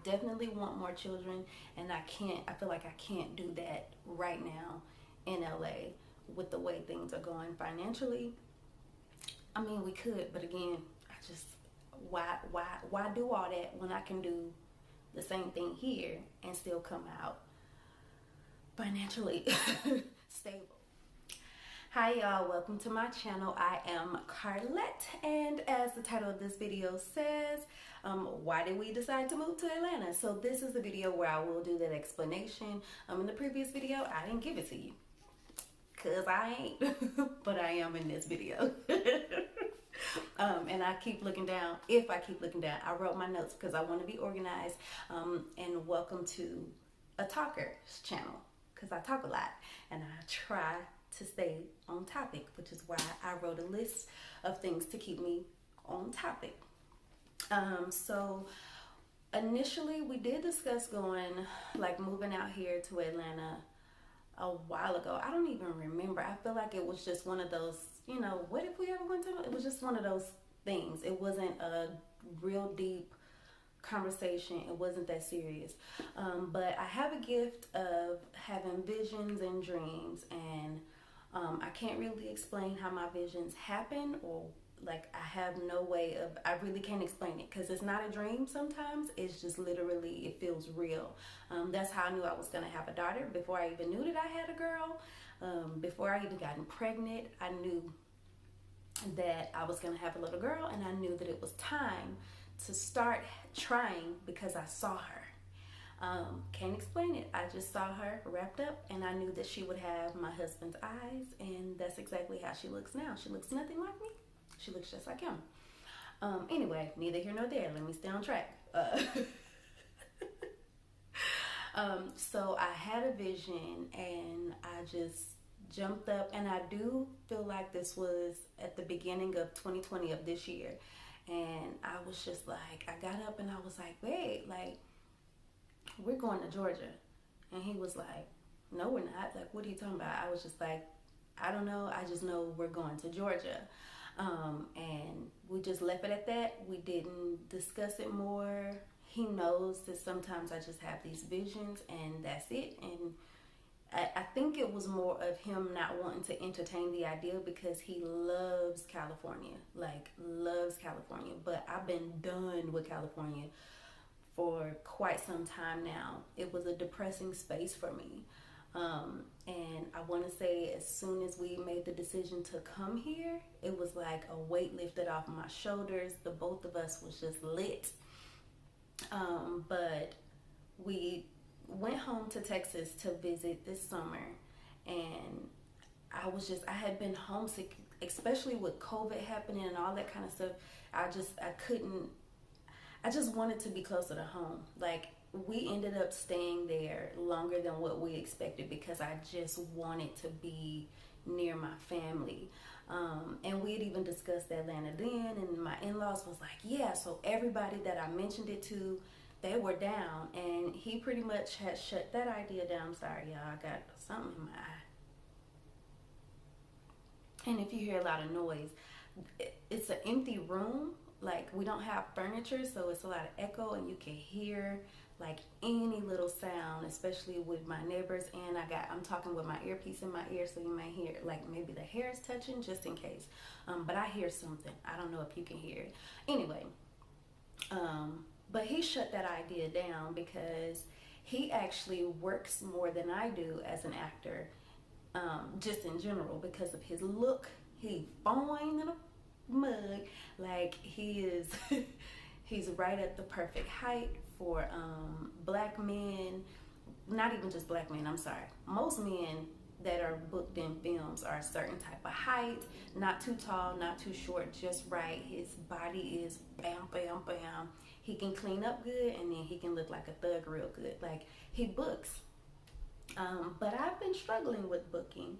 definitely want more children, and I feel like I can't do that right now in LA with the way things are going financially. I mean, we could, but again, I just, why do all that when I can do the same thing here and still come out financially stable? Hi y'all, welcome to my channel. I am Carlette, and as the title of this video says, why did we decide to move to Atlanta? So this is the video where I will do that explanation. In the previous video, I didn't give it to you because I ain't, but I am in this video. And I keep looking down. If I keep looking down, I wrote my notes because I want to be organized. And welcome to a talker's channel, because I talk a lot and I try to stay on topic, which is why I wrote a list of things to keep me on topic. So initially we did discuss moving out here to Atlanta a while ago. I don't even remember. I feel like it was just one of those, what if we ever went to, it was just one of those things. It wasn't a real deep conversation. It wasn't that serious. But I have a gift of having visions and dreams, and I can't really explain how my visions happen, or I have no way of, I really can't explain it because it's not a dream sometimes. It's just literally, it feels real. That's how I knew I was going to have a daughter. Before I even knew that I had a girl, before I even gotten pregnant, I knew that I was going to have a little girl, and I knew that it was time to start trying because I saw her. Can't explain it. I just saw her wrapped up, and I knew that she would have my husband's eyes, and that's exactly how she looks now. She looks nothing like me. She looks just like him. Anyway, neither here nor there. Let me stay on track. So I had a vision, and I just jumped up, and I do feel like this was at the beginning of 2020 of this year. And I was just like, I got up and I was like, babe, we're going to Georgia. And he was like, no, we're not. What are you talking about? I was just like, I don't know. I just know we're going to Georgia. And we just left it at that. We didn't discuss it more. He knows that sometimes I just have these visions, and that's it. And I think it was more of him not wanting to entertain the idea because he loves California, loves California. But I've been done with California for quite some time now. It was a depressing space for me. And I want to say as soon as we made the decision to come here, it was like a weight lifted off of my shoulders. The both of us was just lit. But we went home to Texas to visit this summer, and I had been homesick, especially with COVID happening and all that kind of stuff. I just wanted to be closer to home. We ended up staying there longer than what we expected because I just wanted to be near my family. And we had even discussed Atlanta then, and my in-laws was like, yeah. So everybody that I mentioned it to, they were down, and he pretty much had shut that idea down. I'm sorry, y'all, I got something in my eye. And if you hear a lot of noise, it's an empty room. We don't have furniture, so it's a lot of echo, and you can hear any little sound, especially with my neighbors. And I'm talking with my earpiece in my ear, so you may hear maybe the hairs touching, just in case. But I hear something. I don't know if you can hear it. Anyway, but he shut that idea down because he actually works more than I do as an actor, just in general, because of his look. He fine in a mug. He is he's right at the perfect height for black men. Not even just black men, I'm sorry. Most men that are booked in films are a certain type of height, not too tall, not too short, just right. His body is bam, bam, bam. He can clean up good, and then he can look like a thug real good. He books. But I've been struggling with booking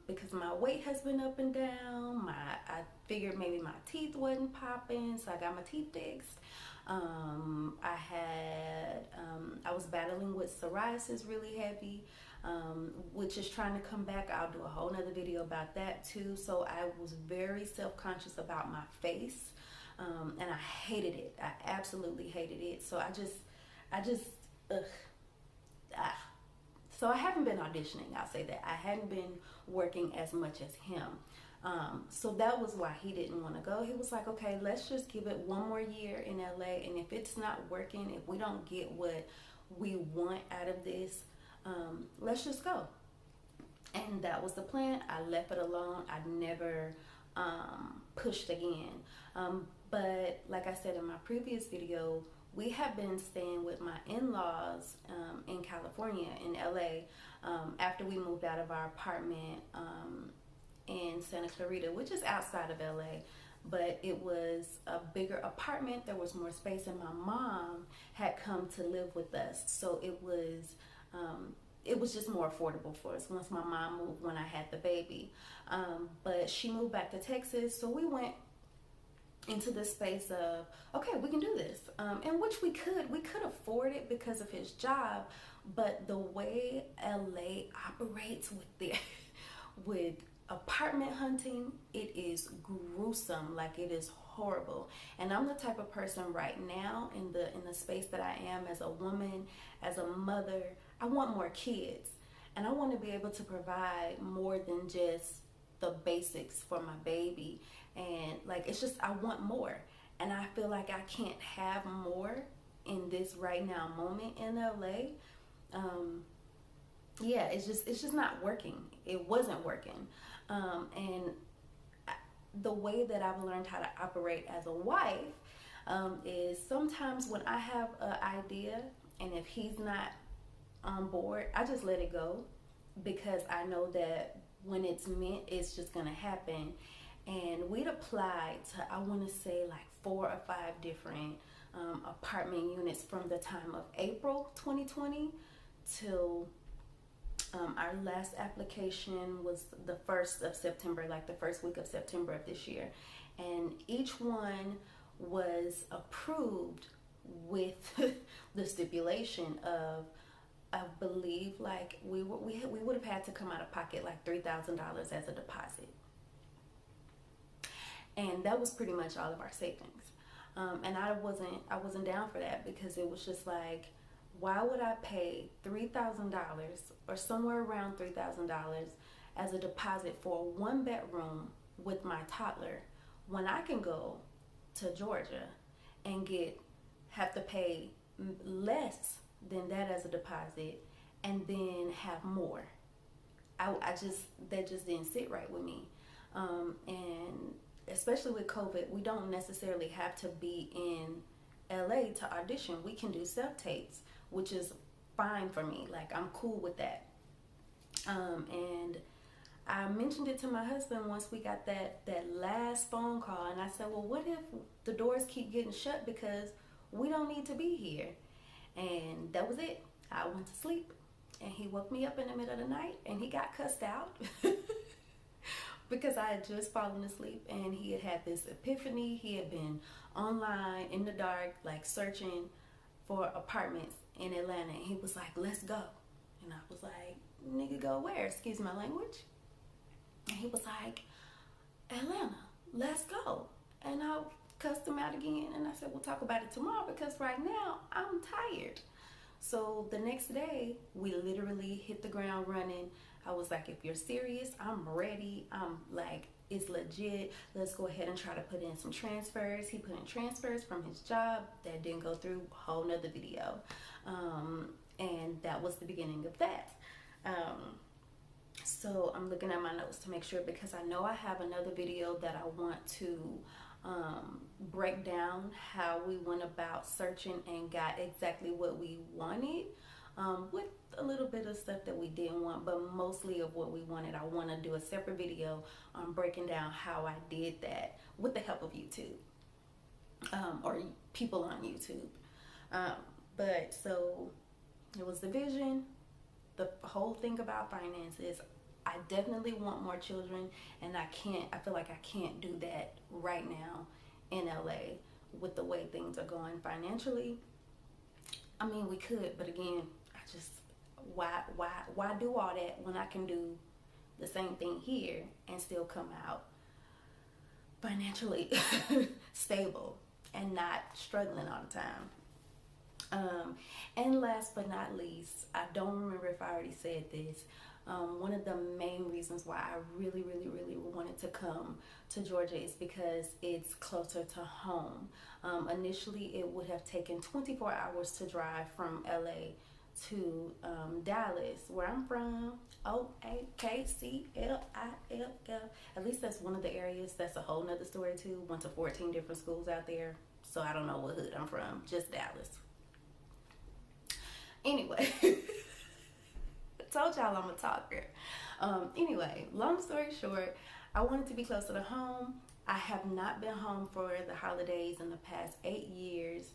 because my weight has been up and down. I figured maybe my teeth wasn't popping, so I got my teeth fixed. I was battling with psoriasis really heavy, which is trying to come back. I'll do a whole nother video about that too. So I was very self-conscious about my face, and I hated it. I absolutely hated it. So I just, ugh. Ah. So I haven't been auditioning, I'll say that. I hadn't been working as much as him. So that was why he didn't want to go. He was like, okay, let's just give it one more year in LA. And if it's not working, if we don't get what we want out of this, let's just go. And that was the plan. I left it alone. I never pushed again. But like I said in my previous video, we have been staying with my in-laws in California, in LA, after we moved out of our apartment in Santa Clarita, which is outside of LA. But it was a bigger apartment. There was more space, and my mom had come to live with us. So it was just more affordable for us once my mom moved when I had the baby. But she moved back to Texas, so we went into this space of, okay, we can do this. And which we could afford it because of his job, but the way LA operates with apartment hunting, it is gruesome. Like, it is horrible. And I'm the type of person right now in the space that I am as a woman, as a mother, I want more kids, and I want to be able to provide more than just the basics for my baby. And like, it's just, I want more, and I feel like I can't have more in this right now moment in LA. Yeah, it's just not working. It wasn't working. And the way that I've learned how to operate as a wife is sometimes when I have an idea, and if he's not on board, I just let it go, because I know that when it's meant, it's just gonna happen. And we'd applied to, I want to say, like 4 or 5 different apartment units from the time of April 2020 till our last application was the 1st of September, like the first week of September of this year. And each one was approved with the stipulation of, I believe, like we would have had to come out of pocket like $3,000 as a deposit. And that was pretty much all of our savings. And I wasn't down for that, because it was just like, why would I pay $3,000 or somewhere around $3,000 as a deposit for a 1-bedroom with my toddler, when I can go to Georgia and have to pay less than that as a deposit and then have more? That just didn't sit right with me. And especially with COVID, we don't necessarily have to be in LA to audition. We can do self-tapes, which is fine for me. Like, I'm cool with that. And I mentioned it to my husband once we got that last phone call, and I said, well, what if the doors keep getting shut because we don't need to be here? And that was it. I went to sleep, and he woke me up in the middle of the night, and he got cussed out because I had just fallen asleep, and he had this epiphany. He had been online in the dark, like searching for apartments in Atlanta, and he was like, let's go. And I was like, nigga, go where? Excuse my language. And he was like, Atlanta, let's go. And I cussed him out again, and I said, we'll talk about it tomorrow, because right now I'm tired. So the next day, we literally hit the ground running. I was like, if you're serious, I'm ready. I'm like, it's legit. Let's go ahead and try to put in some transfers. He put in transfers from his job. That didn't go through. Whole nother video. And that was the beginning of that. So I'm looking at my notes to make sure, because I know I have another video that I want to break down how we went about searching and got exactly what we wanted, with a little bit of stuff that we didn't want, but mostly of what we wanted. I want to do a separate video on breaking down how I did that with the help of YouTube, or people on YouTube. But so it was the vision, the whole thing about finances. I definitely want more children, and I feel like I can't do that right now in LA with the way things are going financially. I mean, we could, but again, why do all that when I can do the same thing here and still come out financially stable and not struggling all the time? And last but not least, I don't remember if I already said this. One of the main reasons why I really, really, really wanted to come to Georgia is because it's closer to home. Initially, it would have taken 24 hours to drive from LA to Dallas, where I'm from. OAKCLILL. At least that's one of the areas. That's a whole nother story too. Went to 14 different schools out there, so I don't know what hood I'm from. Just Dallas. Anyway, I told y'all I'm a talker. Anyway, long story short, I wanted to be closer to home. I have not been home for the holidays in the past 8 years.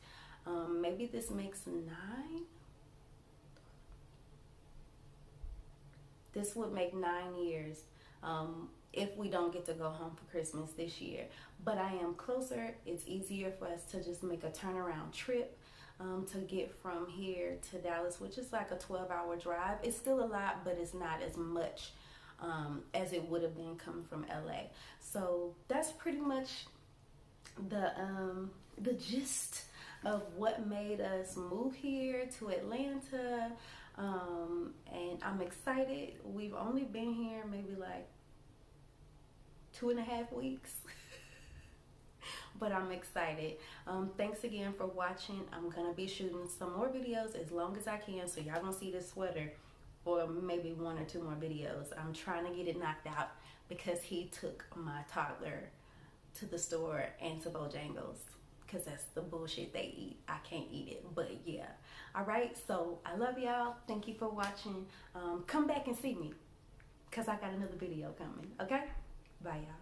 Maybe this makes 9. This would make 9 years if we don't get to go home for Christmas this year. But I am closer. It's easier for us to just make a turnaround trip to get from here to Dallas, which is like a 12-hour drive. It's still a lot, but it's not as much as it would have been coming from LA. So that's pretty much the gist of what made us move here to Atlanta. And I'm excited. We've only been here maybe like 2.5 weeks. But I'm excited. Thanks again for watching. I'm gonna be shooting some more videos as long as I can, so y'all gonna see this sweater for maybe 1 or 2 more videos. I'm trying to get it knocked out because he took my toddler to the store and to Bojangles, because that's the bullshit they eat. I can't eat it, but yeah. All right, so I love y'all. Thank you for watching. Come back and see me, because I got another video coming, okay? Bye, y'all.